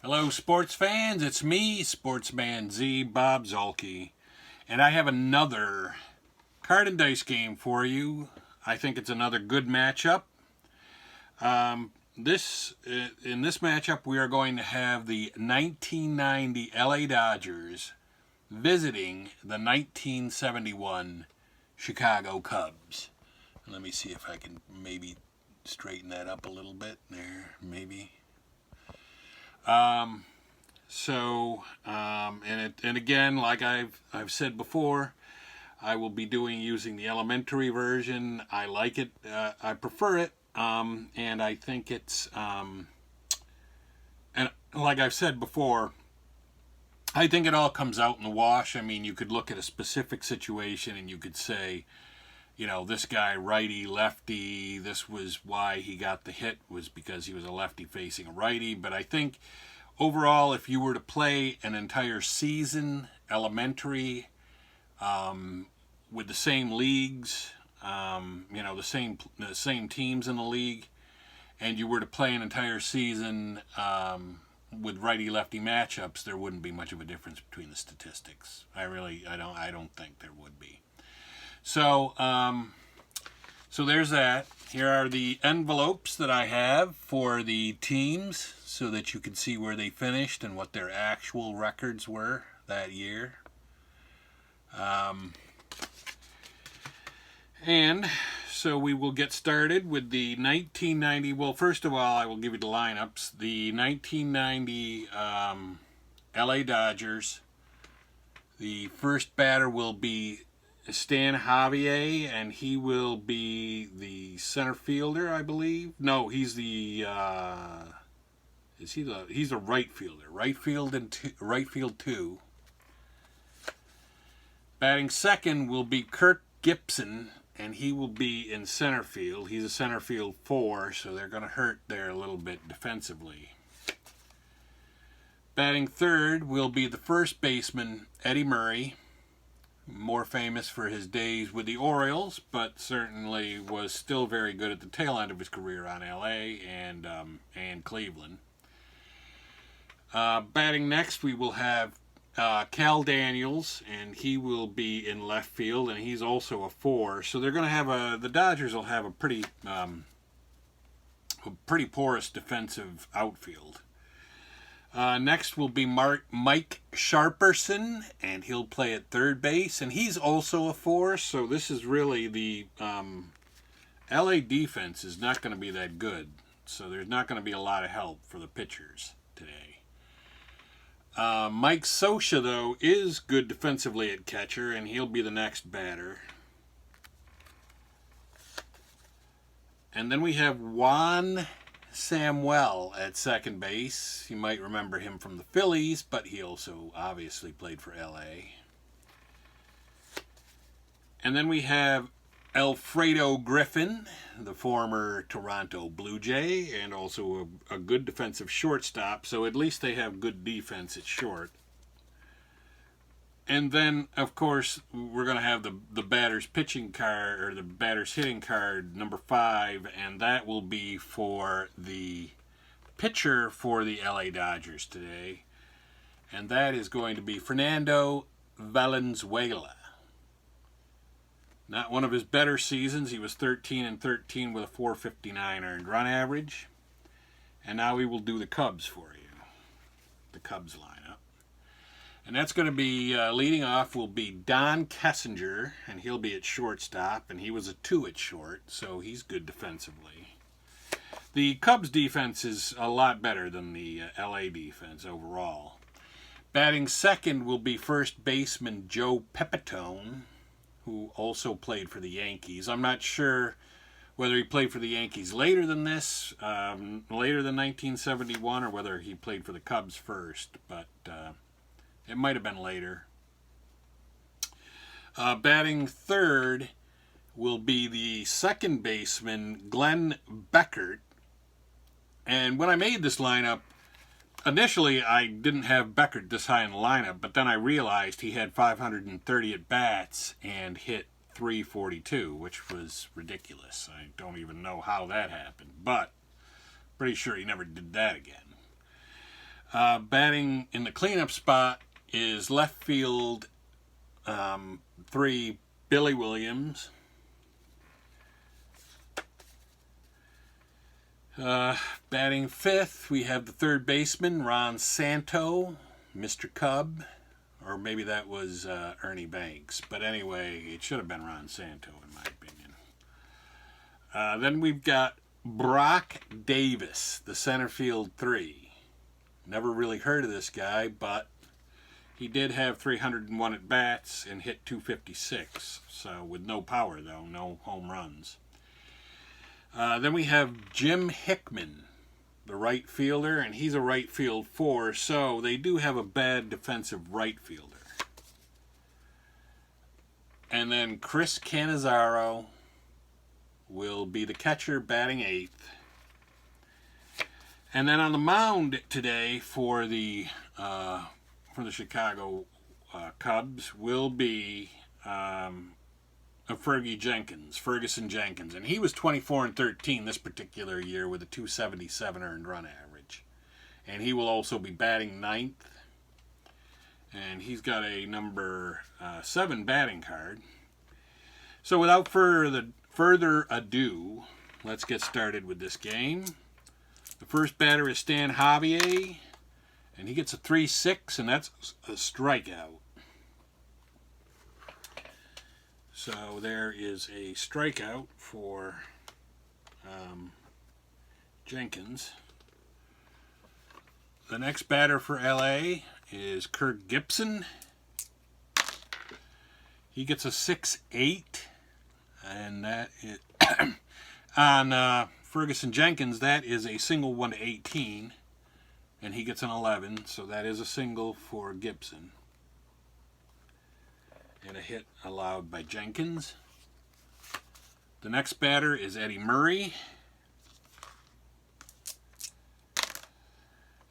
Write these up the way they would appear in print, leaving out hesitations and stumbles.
Hello, sports fans. It's me, Sportsman Z, Bob Zolke, and I have another card and dice game for you. I think it's another good matchup. In this matchup, we are going to have the 1990 LA Dodgers visiting the 1971 Chicago Cubs. Let me see if I can maybe straighten that up a little bit there, maybe. And again, like I've said before, I will be using the elementary version. I like it. I prefer it. And I think it's and like I've said before, I think it all comes out in the wash. I mean, you could look at a specific situation and you could say, you know, this guy righty lefty, this was why he got the hit, was because he was a lefty facing a righty. But I think overall, if you were to play an entire season elementary with the same leagues, the same teams in the league, and you were to play an entire season with righty-lefty matchups, there wouldn't be much of a difference between the statistics. I don't think there would be. So there's that. Here are the envelopes that I have for the teams so that you can see where they finished and what their actual records were that year. And so we will get started with the 1990. Well, first of all, I will give you the lineups. The 1990 LA Dodgers. The first batter will be Stan Javier, and he will be the center fielder, I believe. No, he's the he's a right fielder. Right field 2. Batting second will be Kirk Gibson, and he will be in center field. He's a center field 4, so they're going to hurt there a little bit defensively. Batting third will be the first baseman, Eddie Murray, more famous for his days with the Orioles, but certainly was still very good at the tail end of his career on LA and Cleveland. Batting next, we will have Cal Daniels, and he will be in left field, and he's also a 4. So they're going to have the Dodgers will have a pretty porous defensive outfield. Next will be Mike Sharperson, and he'll play at third base, and he's also a 4. So this is really the LA defense is not going to be that good. So there's not going to be a lot of help for the pitchers today. Mike Scioscia, though, is good defensively at catcher, and he'll be the next batter. And then we have Juan Samuel at second base. You might remember him from the Phillies, but he also obviously played for LA. And then we have Alfredo Griffin, the former Toronto Blue Jay, and also a good defensive shortstop, so at least they have good defense at short. And then, of course, we're going to have the batter's pitching card, or the batter's hitting card, number 5, and that will be for the pitcher for the LA Dodgers today. And that is going to be Fernando Valenzuela. Not one of his better seasons. He was 13-13 with a 4.59 earned run average. And now we will do the Cubs for you. The Cubs lineup. And that's going to be, leading off will be Don Kessinger, and he'll be at shortstop, and he was a 2 at short, so he's good defensively. The Cubs defense is a lot better than the LA defense overall. Batting second will be first baseman Joe Pepitone, who also played for the Yankees. I'm not sure whether he played for the Yankees later than this, later than 1971, or whether he played for the Cubs first, but it might have been later. Batting third will be the second baseman, Glenn Beckert. And when I made this lineup, initially I didn't have Beckert this high in the lineup, but then I realized he had 530 at-bats and hit .342, which was ridiculous. I don't even know how that happened, but pretty sure he never did that again. Batting in the cleanup spot is left field 3, Billy Williams. Batting fifth, we have the third baseman, Ron Santo, Mr. Cub. Or maybe that was Ernie Banks. But anyway, it should have been Ron Santo, in my opinion. Then we've got Brock Davis, the center field 3. Never really heard of this guy, but he did have 301 at-bats and hit 256. So with no power, though, no home runs. Then we have Jim Hickman, the right fielder, and he's a right field 4, so they do have a bad defensive right fielder. And then Chris Cannizzaro will be the catcher, batting 8th. And then on the mound today for the Chicago Cubs will be Ferguson Jenkins, and he was 24-13 this particular year with a 277 earned run average, and he will also be batting 9th, and he's got a number 7 batting card. So without further ado, let's get started with this game. The first batter is Stan Javier, and he gets a 3-6, and that's a strikeout. So there is a strikeout for Jenkins. The next batter for LA is Kirk Gibson. He gets a 6-8, and that is on Ferguson Jenkins. That is a single 1-18, and he gets an 11. So that is a single for Gibson. And a hit allowed by Jenkins. The next batter is Eddie Murray.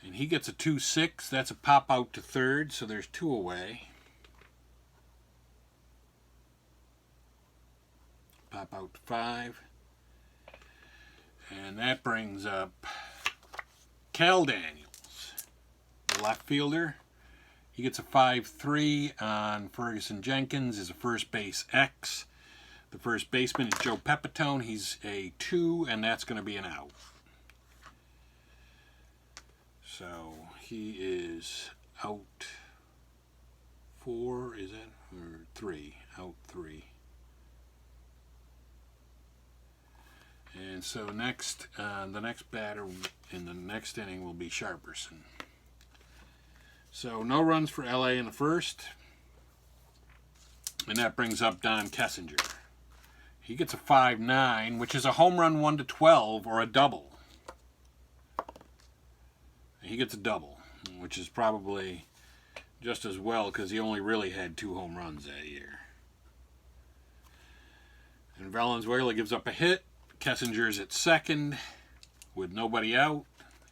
And he gets a 2-6. That's a pop out to third, so there's 2 away. Pop out to 5. And that brings up Cal Daniels, the left fielder. He gets a 5-3 on Ferguson Jenkins, is a first base X. The first baseman is Joe Pepitone. He's a 2, and that's going to be an out. So he is out 4, is it? Or 3? Out 3. And so next, the next batter in the next inning will be Sharperson. So no runs for LA in the first. And that brings up Don Kessinger. He gets a 5-9, which is a home run 1-12 or a double. He gets a double, which is probably just as well because he only really had 2 home runs that year. And Valenzuela gives up a hit. Kessinger's at second with nobody out.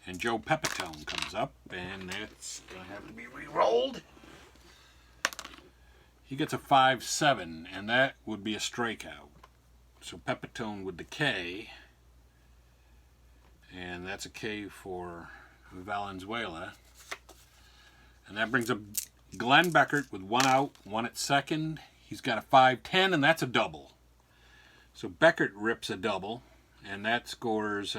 And Joe Pepitone comes up, and that's going to have to be re-rolled. He gets a 5-7, and that would be a strikeout. So Pepitone with the K, and that's a K for Valenzuela. And that brings up Glenn Beckert with 1 out, 1 at second. He's got a 5-10, and that's a double. So Beckert rips a double, and that scores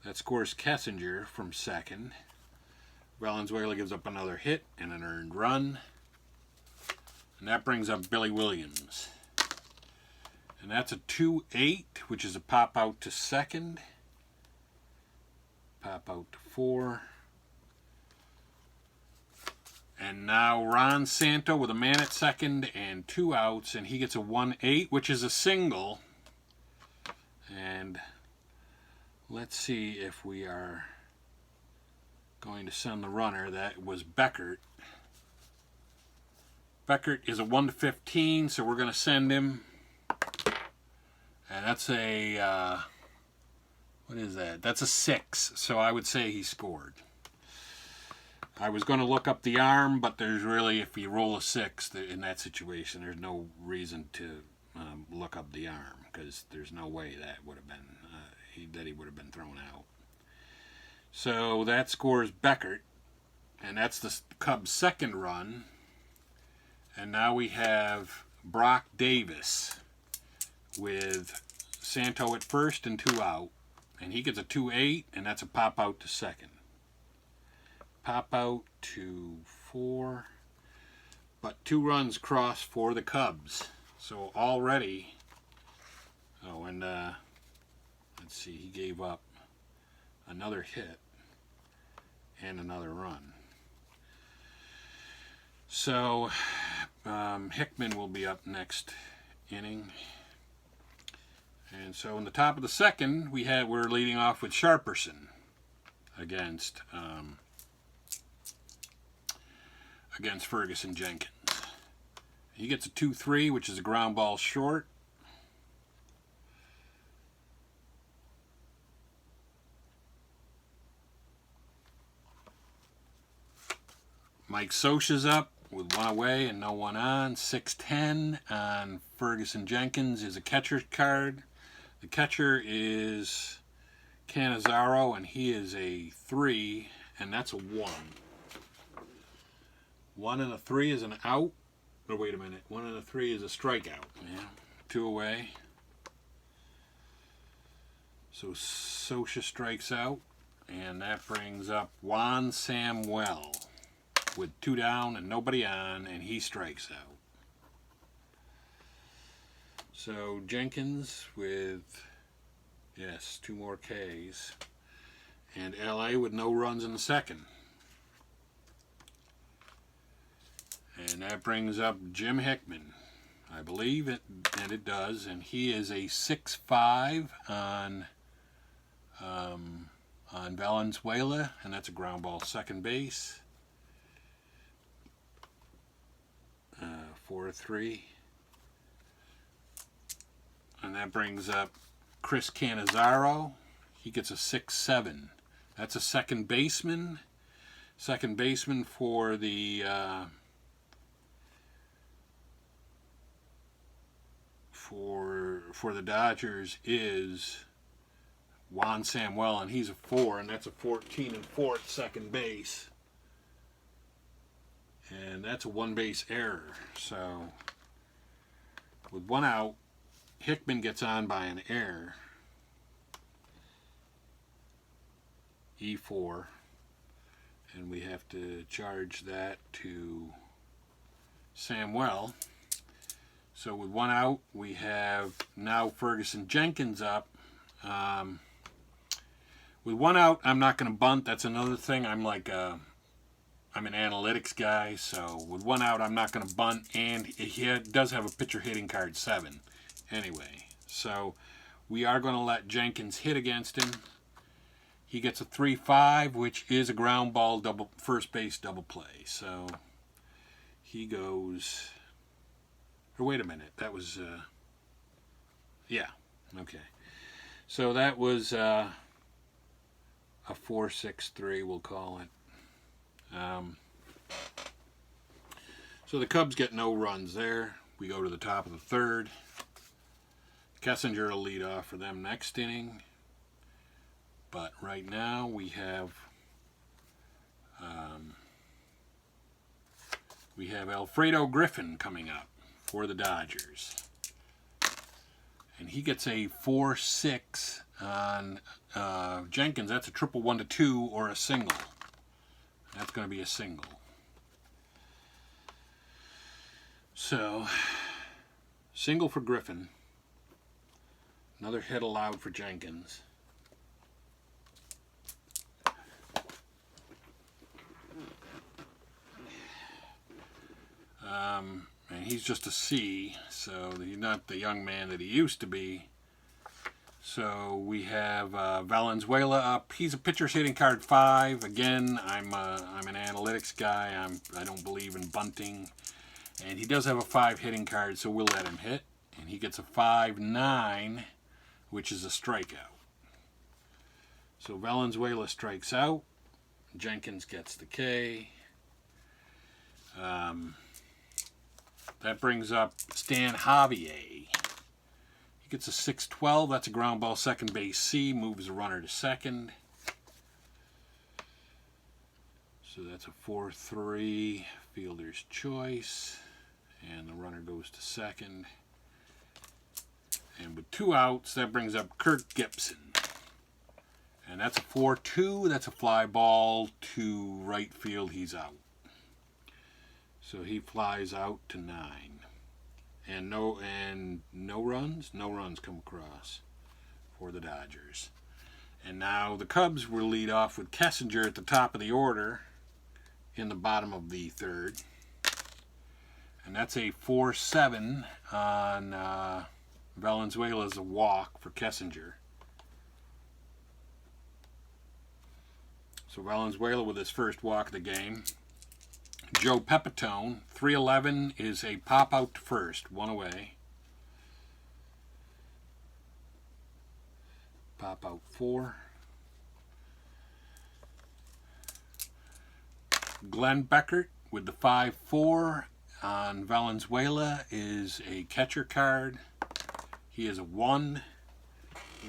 Kessinger from second. Valenzuela gives up another hit and an earned run. And that brings up Billy Williams. And that's a 2-8, which is a pop out to second. Pop out to 4. And now Ron Santo with a man at second and 2 outs, and he gets a 1-8, which is a single. And let's see if we are going to send the runner. That was Beckert. Beckert is a 1-15, so we're going to send him. And that's a, what is that? That's a 6, so I would say he scored. I was going to look up the arm, but there's really, if you roll a 6 in that situation, there's no reason to look up the arm because there's no way that would have been he would have been thrown out. So that scores Beckert, and that's the Cubs' second run. And now we have Brock Davis with Santo at first and 2 out. And he gets a 2-8, and that's a pop out to second. Pop out to 4. But 2 runs cross for the Cubs. So already, oh, and let's see, he gave up another hit and another run. So Hickman will be up next inning. And so in the top of the second, we're leading off with Sharperson against Ferguson Jenkins. He gets a 2-3, which is a ground ball short. Mike Scioscia's up with 1 away and no 1 on. 6-10 on Ferguson Jenkins is a catcher's card. The catcher is Canizaro, and he is a 3, and that's a 1. 1 and a 3 is an out. Or wait a minute, 1 and a 3 is a strikeout. Yeah, 2 away. So Scioscia strikes out, and that brings up Juan Samuel with 2 down and nobody on, and he strikes out. So Jenkins with, yes, 2 more Ks, and LA with no runs in the second. And that brings up Jim Hickman, I believe it, and it does, and he is a 6-5 on Valenzuela, and that's a ground ball second base. 4-3. And that brings up Chris Canizaro. He gets a 6-7. That's a second baseman. Second baseman for the for the Dodgers is Juan Samuel, and he's a 4, and that's a 14 and 4th second base. And that's a 1 base error. So with 1 out, Hickman gets on by an error. E4. And we have to charge that to Samuel. So with 1 out, we have now Ferguson Jenkins up. With 1 out, I'm not going to bunt. That's another thing. I'm an analytics guy, so with 1 out, I'm not going to bunt, and he does have a pitcher hitting card 7. Anyway, so we are going to let Jenkins hit against him. He gets a 3-5, which is a ground ball first base double play. So he goes, or wait a minute, that was, yeah, okay. So that was a 4-6-3, we'll call it. So the Cubs get no runs there. We go to the top of the third. Kessinger will lead off for them next inning. But right now we have Alfredo Griffin coming up for the Dodgers. And he gets a 4-6 on Jenkins. That's a triple 1-2 or a single. That's going to be a single. So, single for Griffin. Another hit allowed for Jenkins. And he's just a C, so he's not the young man that he used to be. So we have Valenzuela up. He's a pitcher's hitting card 5. Again, I'm an analytics guy. I don't believe in bunting. And he does have a 5 hitting card, so we'll let him hit. And he gets a 5-9, which is a strikeout. So Valenzuela strikes out. Jenkins gets the K. That brings up Stan Javier. He gets a 6-12. That's a ground ball second base C. Moves a runner to second. So that's a 4-3, fielder's choice, and the runner goes to second. And with 2 outs, that brings up Kirk Gibson. And that's a 4-2, that's a fly ball to right field, he's out. So he flies out to 9. And no runs come across for the Dodgers. And now the Cubs will lead off with Kessinger at the top of the order in the bottom of the 3rd. And that's a 4-7 on Valenzuela's a walk for Kessinger. So Valenzuela with his first walk of the game. Joe Pepitone, 3-11 is a pop out to first, 1 away. Pop out 4. Glenn Beckert with the 5-4 on Valenzuela is a catcher card. He is a 1.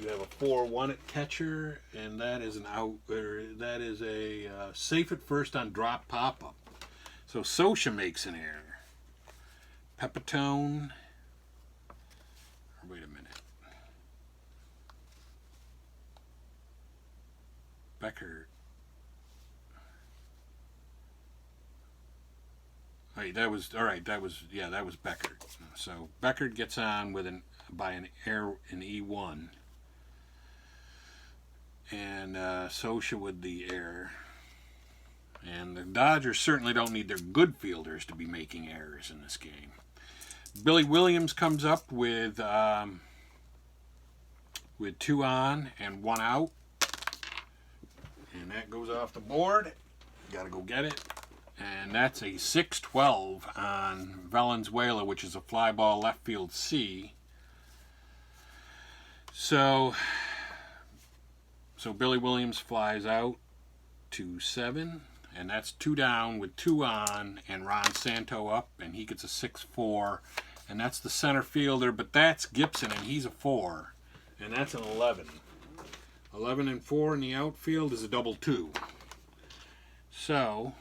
You have a 4-1 at catcher, and that is an out, or that is a safe at first on drop pop up. So Scioscia makes an error. Pepitone. Wait a minute. Beckert. Right, that was all right. That was Beckert. So Beckert gets on with an error in E1, and Scioscia with the error. And the Dodgers certainly don't need their good fielders to be making errors in this game. Billy Williams comes up with 2 on and 1 out, and that goes off the board. Got to go get it. And that's a 6-12 on Valenzuela, which is a fly ball left field C. So Billy Williams flies out to 7, and that's 2 down with 2 on, and Ron Santo up, and he gets a 6-4, and that's the center fielder, but that's Gibson, and he's a 4, and that's an 11. 11 and 4 in the outfield is a double 2. So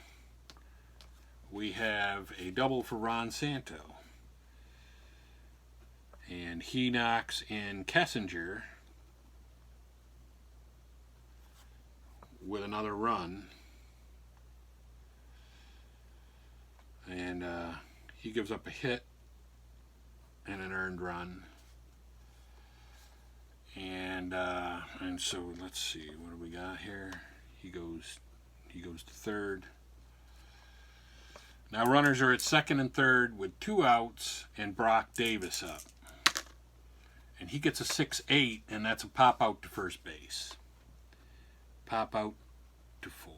we have a double for Ron Santo, and he knocks in Kessinger with another run, and he gives up a hit and an earned run, and so let's see, what do we got here? He goes to third. Now runners are at second and third with 2 outs, and Brock Davis up. And he gets a 6-8, and that's a pop out to first base. Pop out to 4.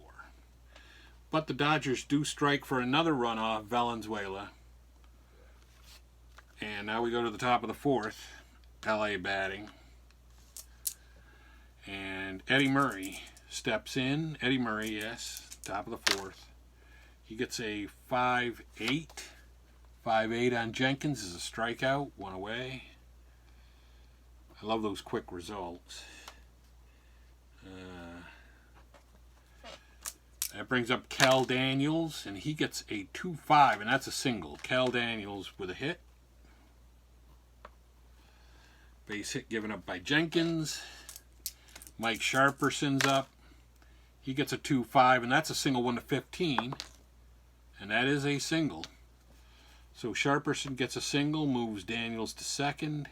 But the Dodgers do strike for another run off Valenzuela. And now we go to the top of the 4th. LA batting. And Eddie Murray steps in. Eddie Murray, yes, top of the 4th. He gets a 5-8. 5-8 on Jenkins is a strikeout, 1 away. I love those quick results. That brings up Cal Daniels, and he gets a 2-5, and that's a single. Cal Daniels with a hit. Base hit given up by Jenkins. Mike Sharperson's up. He gets a 2-5, and that's a single 1-15. And that is a single. So Sharperson gets a single, moves Daniels to second.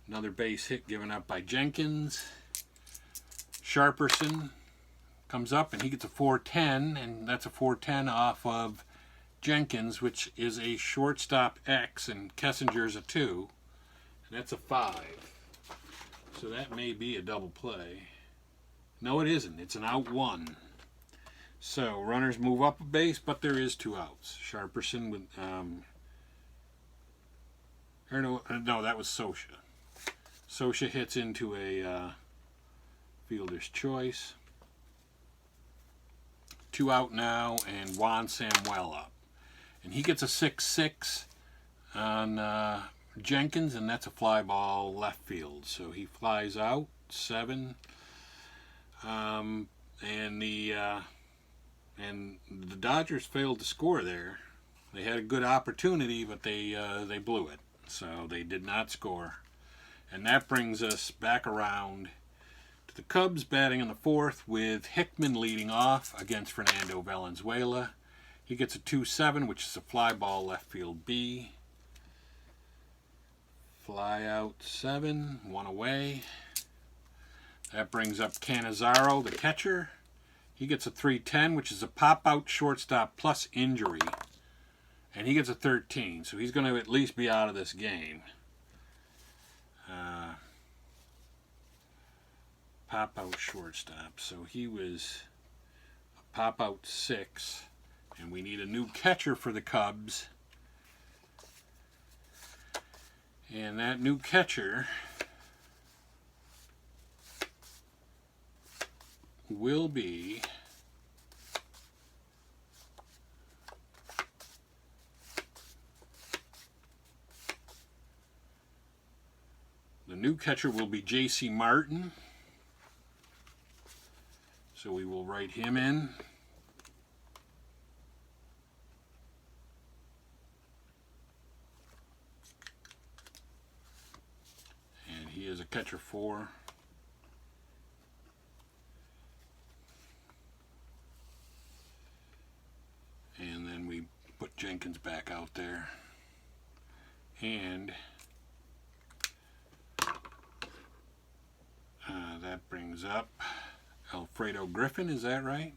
Another base hit given up by Jenkins. Sharperson comes up, and he gets a 4-10, and that's a 4-10 off of Jenkins, which is a shortstop X, and Kessinger's a 2, and that's a 5. So that may be a double play. No, it isn't. It's an out 1. So runners move up a base, but there is 2 outs. Sharperson with no, that was Scioscia. Scioscia hits into a fielder's choice. 2 out now, and Juan Samuel up. And he gets a 6-6 on Jenkins, and that's a fly ball left field. So he flies out, 7. And And the Dodgers failed to score there. They had a good opportunity, but they blew it. So they did not score. And that brings us back around to the Cubs batting in the fourth with Hickman leading off against Fernando Valenzuela. He gets a 2-7, which is a fly ball left field B. Fly out 7, 1 away. That brings up Canizaro, the catcher. He gets a 3-10, which is a pop-out shortstop plus injury. And he gets a 13, so he's going to at least be out of this game. Pop-out shortstop. So he was a pop-out 6. And we need a new catcher for the Cubs. And that new catcher will be J.C. Martin. So we will write him in. And he is a catcher 4. And then we put Jenkins back out there. And that brings up Alfredo Griffin, is that right?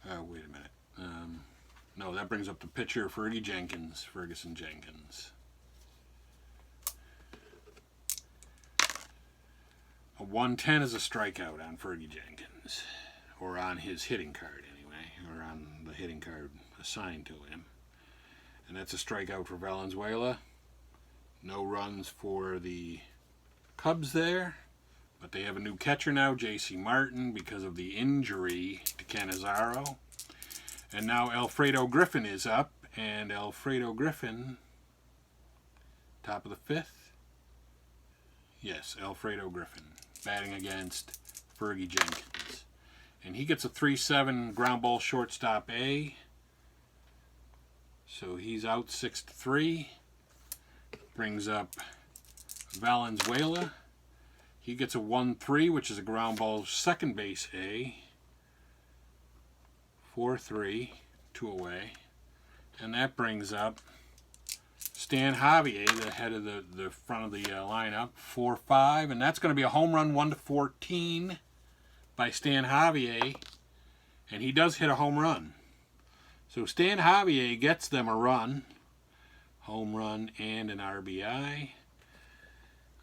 Wait a minute. No, that brings up the pitcher, Ferguson Jenkins. A 110 is a strikeout on Fergie Jenkins. Or on his hitting card, anyway. Or on the hitting card assigned to him. And that's a strikeout for Valenzuela. No runs for the Cubs there. But they have a new catcher now, J.C. Martin, because of the injury to Canizaro. And now Alfredo Griffin is up. And Alfredo Griffin, top of the 5th. Yes, Alfredo Griffin, batting against Fergie Jenkins. And he gets a 3-7 ground ball shortstop A. So he's out 6-3. Brings up Valenzuela. He gets a 1-3, which is a ground ball second base A. 4-3, 2 away. And that brings up Stan Javier, the head of the front of the lineup, 4-5. And that's going to be a home run 1-14 by Stan Javier. And he does hit a home run. So Stan Javier gets them a run. Home run and an RBI.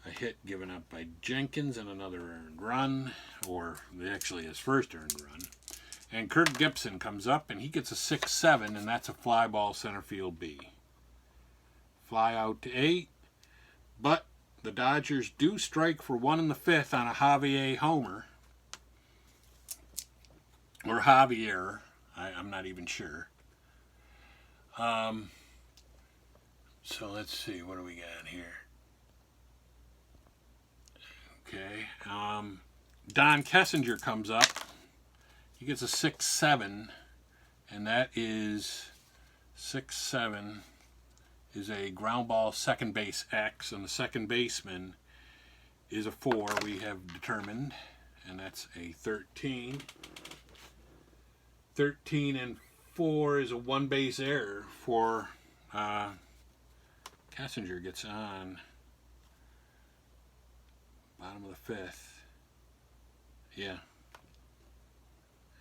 A hit given up by Jenkins and another earned run. Or actually his first earned run. And Kirk Gibson comes up and he gets a 6-7, and that's a fly ball center field B. Fly out to 8. But the Dodgers do strike for 1 in the 5th on a Javier homer. Or Javier. I'm not even sure. So let's see. What do we got here? Okay. Don Kessinger comes up. He gets a 6-7, and that is 6-7 is a ground ball second base X, and the second baseman is a 4, we have determined, and that's a 13. 13 and 4 is a 1 base error for Kessinger. Gets on bottom of the 5th. Yeah.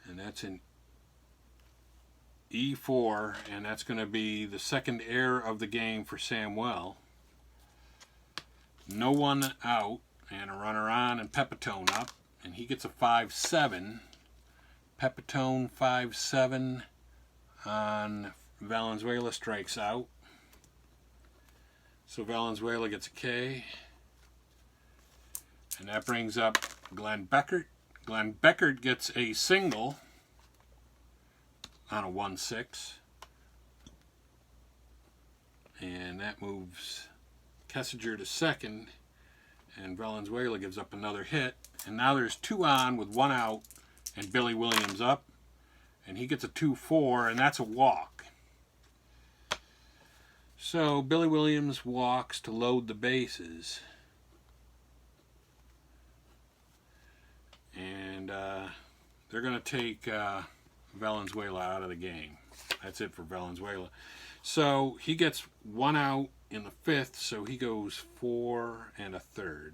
And that's an E4, and that's going to be the second error of the game for Samuel. No one out, and a runner on, and Pepitone up, and he gets a 5-7. Pepitone 5-7 on Valenzuela, strikes out. So Valenzuela gets a K. And that brings up Glenn Beckert. Glenn Beckert gets a single on a 1-6. And that moves Kessinger to second. and Valenzuela gives up another hit. And now there's 2 on with 1 out, and Billy Williams up. And he gets a 2-4, and that's a walk. So Billy Williams walks to load the bases. And they're going to take Valenzuela out of the game. That's it for Valenzuela. So he gets 1 out in the 5th, so he goes 4 1/3.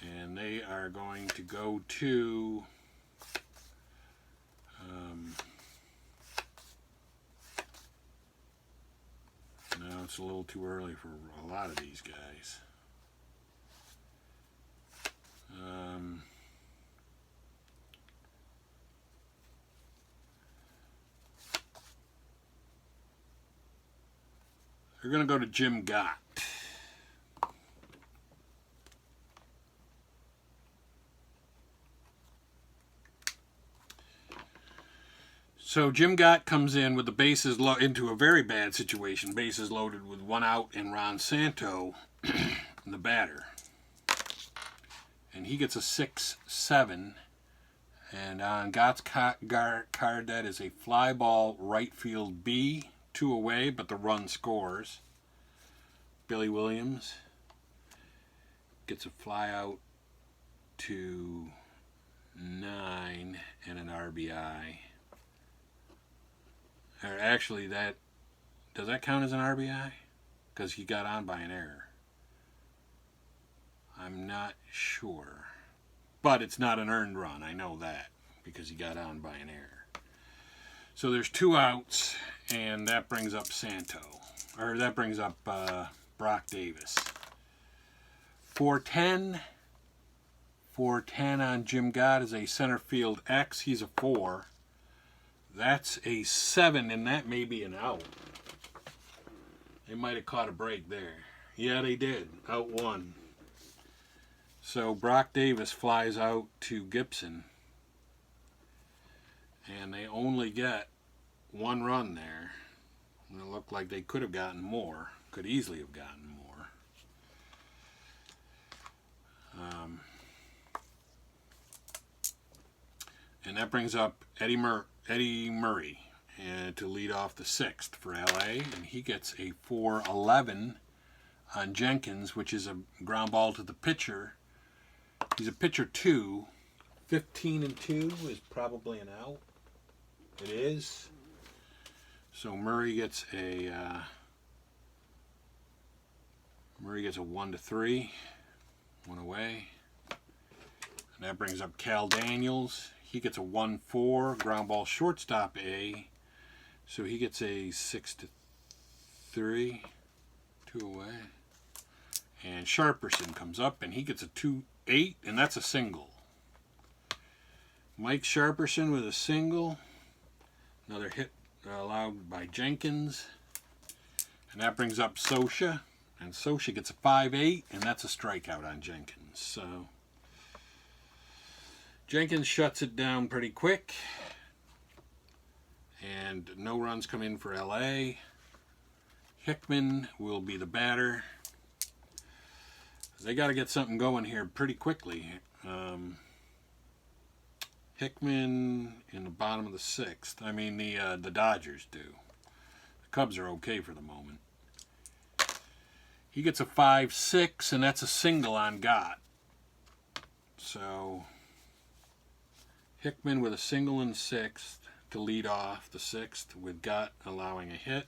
And they are going to go to no, it's a little too early for a lot of these guys. They're going to go to Jim Gott. So Jim Gott comes in with the bases into a very bad situation. Bases loaded with 1 out and Ron Santo, the batter. And he gets a 6-7. And on Gott's card, that is a fly ball right field B, 2 away, but the run scores. Billy Williams gets a fly out to 9 and an RBI. Or actually, does that count as an RBI? Because he got on by an error. I'm not sure. But it's not an earned run, I know that, because he got on by an error. So there's 2 outs, and that brings up that brings up Brock Davis. 4-10. 4-10 on Jim Gott is a center field X. He's a 4. That's a 7, and that may be an out. They might have caught a break there. Yeah, they did. Out 1. So Brock Davis flies out to Gibson. And they only get 1 run there. And it looked like they could have gotten more. Could easily have gotten more. And that brings up Eddie Murray to lead off the 6th for LA, and he gets a 4-11 on Jenkins, which is a ground ball to the pitcher. He's a pitcher 2. 15-2 is probably an out. It is. So Murray gets a 1-3, 1 away, and that brings up Cal Daniels. He gets a 1-4, ground ball shortstop A. So he gets a 6-3, 2 away. And Sharperson comes up and he gets a 2-8, and that's a single. Mike Sharperson with a single. Another hit allowed by Jenkins. And that brings up Scioscia. And Scioscia gets a 5-8, and that's a strikeout on Jenkins. So Jenkins shuts it down pretty quick, and no runs come in for LA. Hickman will be the batter. They got to get something going here pretty quickly. Hickman in the bottom of the 6th. I mean, the Dodgers do. The Cubs are okay for the moment. He gets a 5-6, and that's a single on Gott. So Hickman with a single in the 6th to lead off the 6th, with Gott allowing a hit.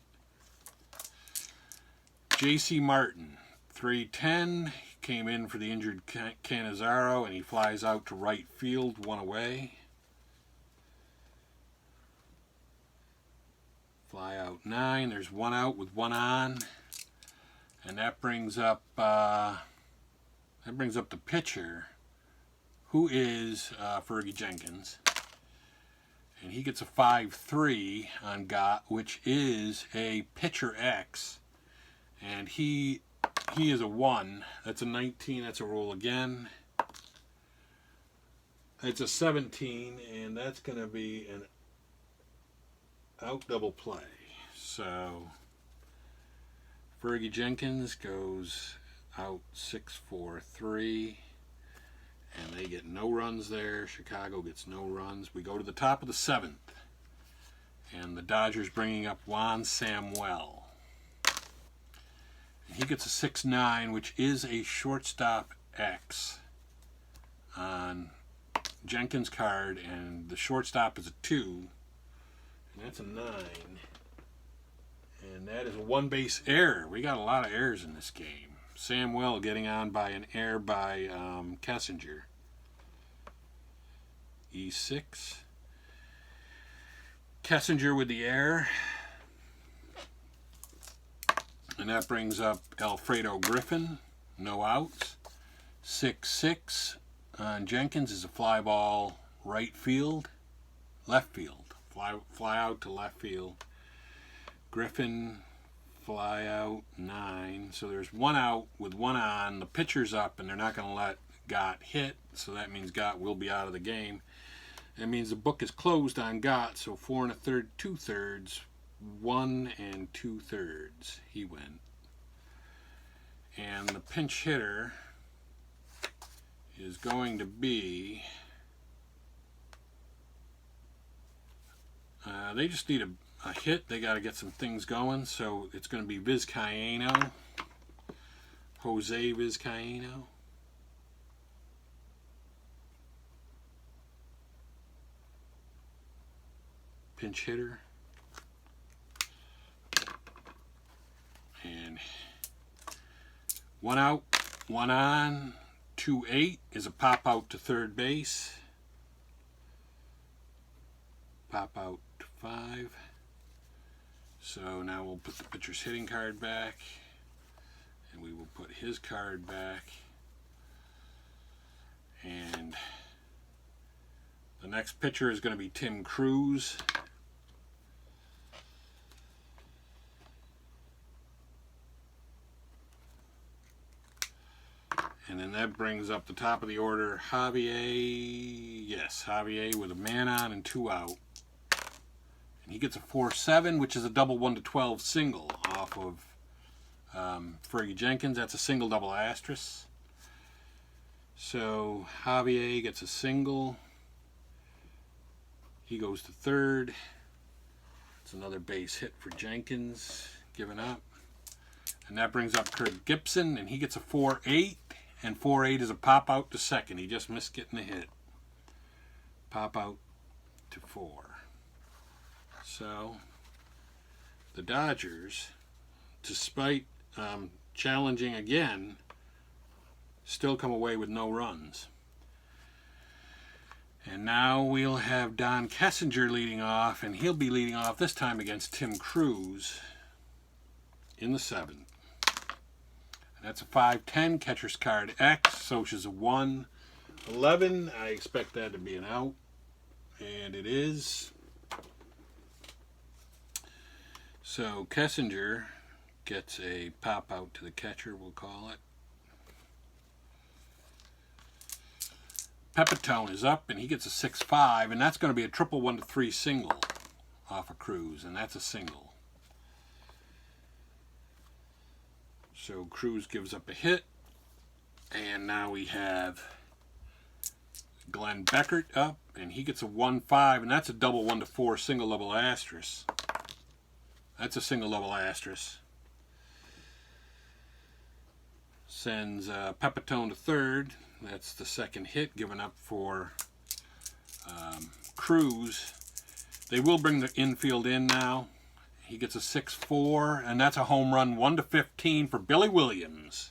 J.C. Martin, 3-10, came in for the injured Cannizaro, and he flies out to right field, 1 away. Fly out 9. There's 1 out with 1 on, and that brings up the pitcher, who is Fergie Jenkins, and he gets a 5-3 on Gott, which is a pitcher X, and he is a 1. That's a 19. That's a roll again. It's a 17, and that's going to be an out double play. So Fergie Jenkins goes out 6-4-3, and they get no runs there. Chicago gets no runs. We go to the top of the 7th, and the Dodgers bringing up Juan Samuel. And he gets a 6-9, which is a shortstop X on Jenkins' card, and the shortstop is a 2, and that's a 9. And that is a one-base error. We got a lot of errors in this game. Samuel getting on by an error by Kessinger. E6. Kessinger with the error. And that brings up Alfredo Griffin. No outs. 6-6 on Jenkins is a fly ball right field. Left field. Fly out to left field. Griffin, fly out, 9. So there's 1 out with 1 on. The pitcher's up, and they're not going to let Gott hit, so that means Gott will be out of the game. That means the book is closed on Gott, so 4 1/3, 2/3, 1 2/3. He went. And the pinch hitter is going to be... they just need a hit. They got to get some things going, so it's going to be Vizcaino, Jose Vizcaino. Pinch hitter. And 1 out, 1 on, 2-8 is a pop out to third base. Pop out to 5. So now we'll put the pitcher's hitting card back, and we will put his card back, and the next pitcher is going to be Tim Cruz. And then that brings up the top of the order, Javier. Yes, Javier with a man on and 2 out. He gets a 4-7, which is a double 1-12 single off of Fergie Jenkins. That's a single double asterisk. So Javier gets a single. He goes to third. It's another base hit for Jenkins, giving up. And that brings up Kurt Gibson, and he gets a 4-8. And 4-8 is a pop out to second. He just missed getting a hit. Pop out to 4. So, the Dodgers, despite challenging again, still come away with no runs. And now we'll have Don Kessinger leading off, and he'll be leading off this time against Tim Cruz in the 7th. And that's a 5-10, catcher's card X, Socha's a 1-11. I expect that to be an out, and it is. So Kessinger gets a pop out to the catcher, we'll call it. Pepitone is up, and he gets a 6-5, and that's going to be a triple 1-3 single off of Cruz, and that's a single. So Cruz gives up a hit, and now we have Glenn Beckert up, and he gets a 1-5, and that's a double 1-4 single double asterisk. That's a single double asterisk. Sends Pepitone to third. That's the second hit given up for Cruz. They will bring the infield in now. He gets a 6-4, and that's a home run 1-15 for Billy Williams.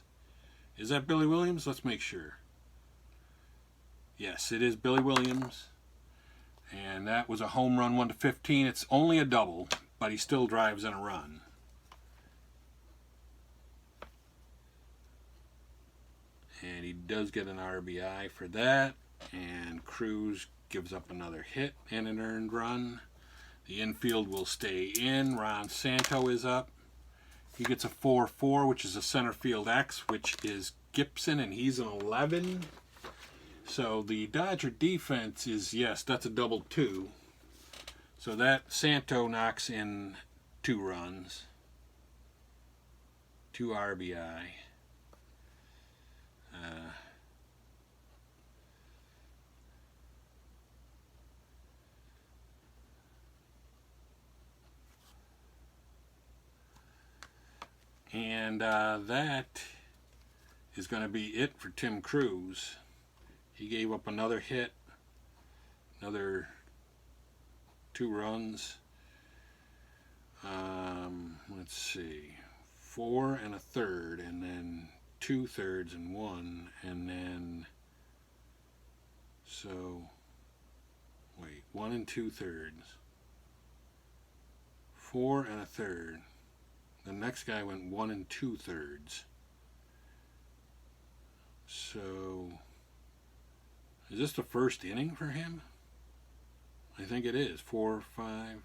Is that Billy Williams? Let's make sure. Yes, it is Billy Williams. And that was a home run 1-15. It's only a double, but he still drives in a run. And he does get an RBI for that. And Cruz gives up another hit and an earned run. The infield will stay in. Ron Santo is up. He gets a 4-4, which is a center field X, which is Gibson, and he's an 11. So the Dodger defense is, yes, that's a double 2. So that Santo knocks in 2 runs. 2 RBI. And that is going to be it for Tim Crews. He gave up another hit, another 2 runs. Let's see, 4 1/3, and then 2 thirds and 1, and then, so, wait, 1 2/3, 4 1/3. The next guy went 1 2/3. So, is this the first inning for him? I think it is. 4, 5,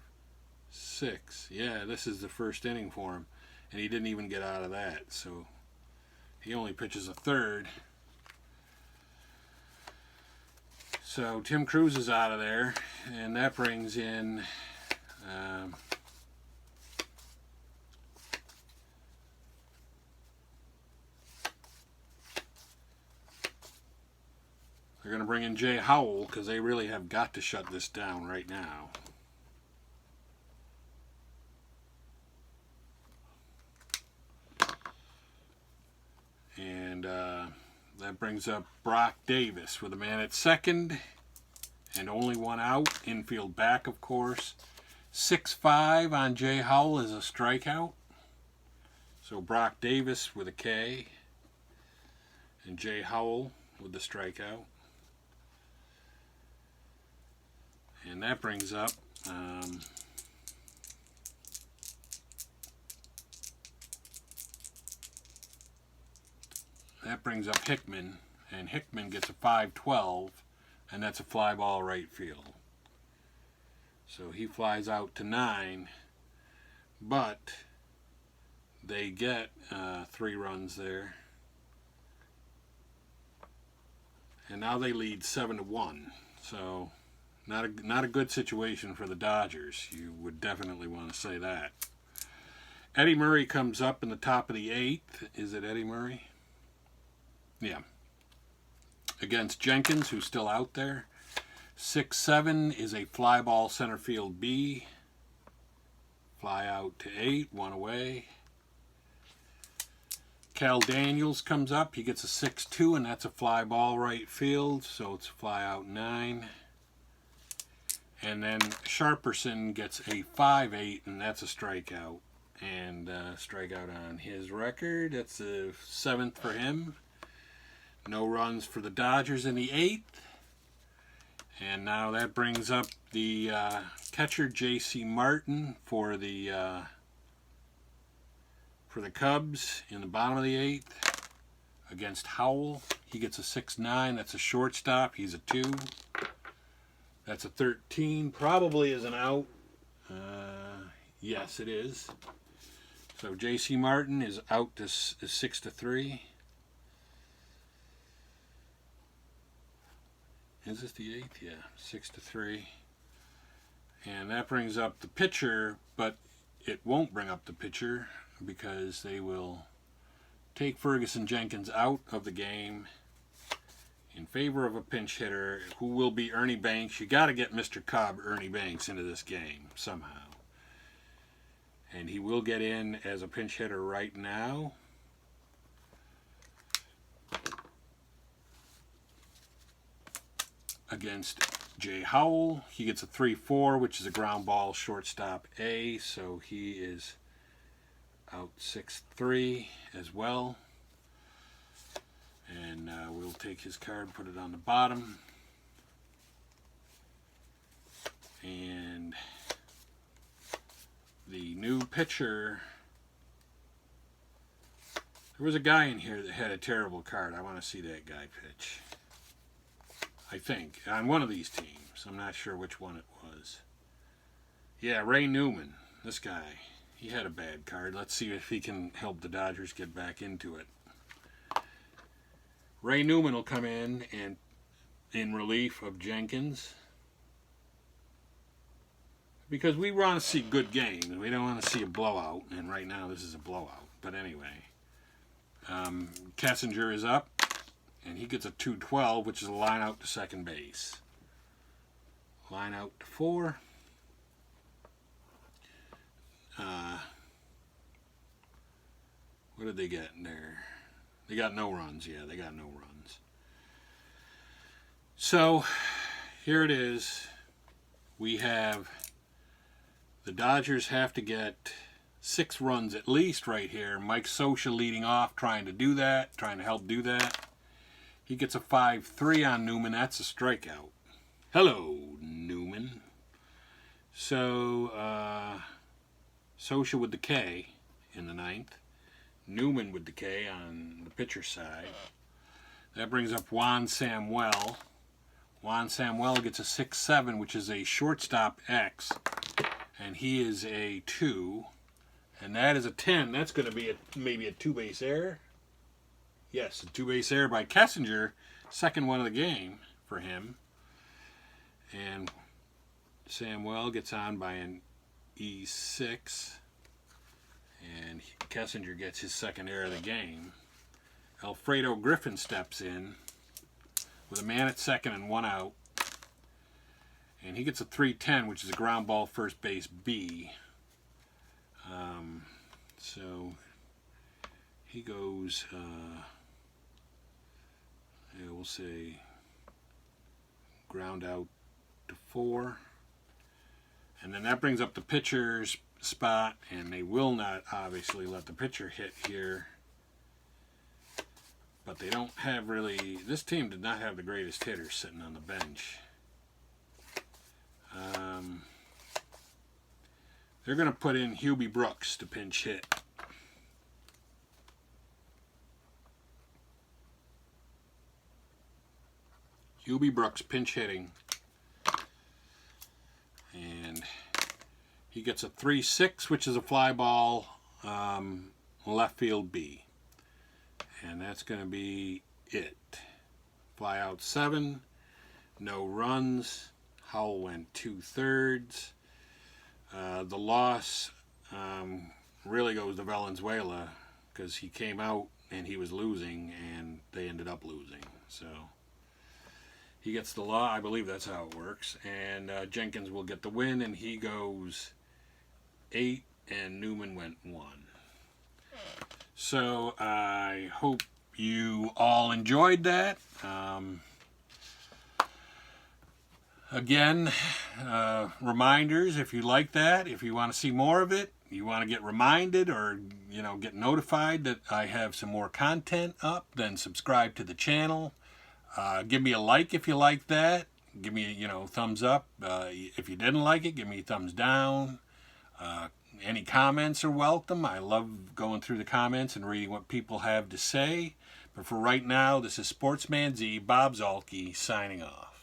6. Yeah, this is the first inning for him. And he didn't even get out of that. So, he only pitches a third. So, Tim Crews is out of there. And that brings in... they're going to bring in Jay Howell because they really have got to shut this down right now. And that brings up Brock Davis with a man at second and only 1 out. Infield back, of course. 6-5 on Jay Howell is a strikeout. So Brock Davis with a K and Jay Howell with the strikeout. And that brings up Hickman, and Hickman gets a 5-12, and that's a fly ball right field. So he flies out to 9, but they get 3 runs there, and now they lead 7-1. So. Not a good situation for the Dodgers. You would definitely want to say that. Eddie Murray comes up in the top of the 8th. Is it Eddie Murray? Yeah. Against Jenkins, who's still out there. 6-7 is a fly ball center field B. Fly out to 8, 1 away. Cal Daniels comes up. He gets a 6-2, and that's a fly ball right field. So it's fly out 9. And then Sharperson gets a 5-8, and that's a strikeout. And strikeout on his record. That's the 7th for him. No runs for the Dodgers in the 8th. And now that brings up the catcher, J.C. Martin, for the Cubs in the bottom of the 8th against Howell. He gets a 6-9. That's a shortstop. He's a 2. That's a 13. Probably is an out. Yes, it is. So J.C. Martin is out to 6-3. Is this the 8th? Yeah, 6-3. And that brings up the pitcher, but it won't bring up the pitcher because they will take Ferguson Jenkins out of the game in favor of a pinch hitter who will be Ernie Banks. You got to get Mr. Cobb, Ernie Banks, into this game somehow. And he will get in as a pinch hitter right now. Against Jay Howell. He gets a 3-4, which is a ground ball shortstop A. So he is out 6-3 as well. And we'll take his card, put it on the bottom. And the new pitcher. There was a guy in here that had a terrible card. I want to see that guy pitch. I think. On one of these teams. I'm not sure which one it was. Yeah, Ray Newman. This guy. He had a bad card. Let's see if he can help the Dodgers get back into it. Ray Newman will come in and in relief of Jenkins. Because we want to see good games. We don't want to see a blowout. And right now this is a blowout. But anyway. Kessinger is up, and he gets a 212, which is a line out to second base. Line out to 4. What did they get in there? They got no runs. Yeah, they got no runs. So, here it is. We have the Dodgers have to get 6 runs at least right here. Mike Scioscia leading off, trying to help do that. He gets a 5-3 on Newman. That's a strikeout. Hello, Newman. So, Scioscia with the K in the 9th. Newman with the K on the pitcher side. That brings up Juan Samuel. Juan Samuel gets a 6-7, which is a shortstop X. And he is a 2. And that is a 10. That's going to be maybe a 2-base error. Yes, a 2-base error by Kessinger. Second one of the game for him. And Samuel gets on by an E6. And Kessinger gets his second error of the game. Alfredo Griffin steps in with a man at second and 1 out. And he gets a 3-10, which is a ground ball first base B. So he goes, we'll say ground out to 4. And then that brings up the pitcher's spot, and they will not obviously let the pitcher hit here. But they don't have really, this team did not have the greatest hitters sitting on the bench. They're going to put in Hubie Brooks to pinch hit. Hubie Brooks pinch hitting. And he gets a 3-6, which is a fly ball, left field B. And that's going to be it. Fly out 7. No runs. Howell went 2/3. The loss really goes to Valenzuela because he came out and he was losing and they ended up losing. So he gets the loss. I believe that's how it works. And Jenkins will get the win, and he goes 8, and Newman went 1. So I hope you all enjoyed that. Again, reminders, if you like that, if you want to see more of it, you want to get reminded or, get notified that I have some more content up, then subscribe to the channel. Give me a like if you like that. Give me, thumbs up. If you didn't like it, give me a thumbs down. Any comments are welcome. I love going through the comments and reading what people have to say. But for right now, this is Sportsman Z, Bob Zolke, signing off.